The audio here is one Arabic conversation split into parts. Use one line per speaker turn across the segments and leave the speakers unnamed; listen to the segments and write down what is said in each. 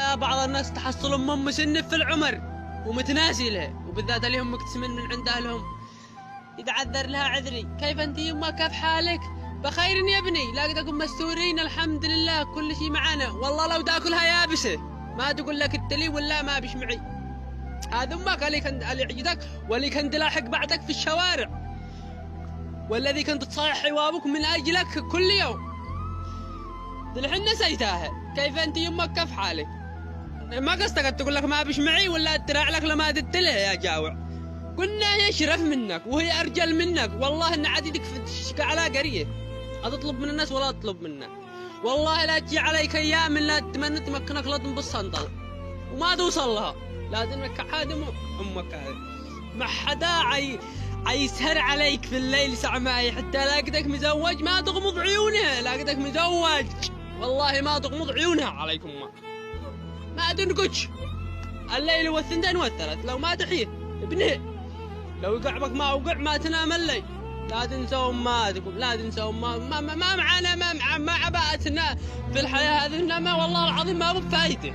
لا بعض الناس تحصل امهم مسنف في العمر ومتناسي له، وبالذات اللي هم مقتسمين من عند اهلهم يتعذر لها عذري. كيف انت يما كيف حالك؟ بخير يا ابني، لاقيتكم مستورين الحمد لله كل شيء معانا. والله لو تاكلها يابسه ما تقول لك التلي ولا ما بش معي. هذا امك اللي كنت عجتك واللي كنت لاحق بعدك في الشوارع والذي كنت تصايح حوابك من اجلك كل يوم. الحين نسيتها. كيف انت يمك كيف حالك؟ ما قصدك تقول لك ما بش معي ولا تراع لك لما تتله يا جاوع. قلنا هي شرف منك وهي ارجل منك، والله ان عديدك في على قريه تطلب من الناس ولا تطلب منا. والله لا تجي عليك ايام لا تتمنى تمكنك لطم بالصندل وما توصل لها، لازمك حادم امك هذه. ما حدا يسهر عليك في الليل ساعة معي حتى لاقدك مزوج ما تغمض عيونها. لاقدك مزوج والله ما تغمض عيونها عليكم ما تنقش. الليل والثنتين والثلاث لو ما تحيه ابنه، لو يقع بك ما وقع ما تنام الليل. لا تنسوا اماتكم، لا تنسوا ما معانا ما عباءتنا في الحياة هذه، انما والله العظيم ما بفايته.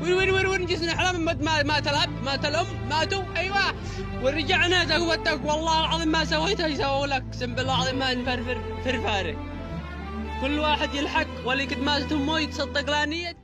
وين جسنا حلم مات الاب مات الام ماتوا ايوه ورجعنا زهوتك. والله العظيم ما سويتها يسووا لك، اقسم بالله العظيم ما نفرفر فرفارك. كل واحد يلحق واللي قد ماتت امه يتصدق لا نية.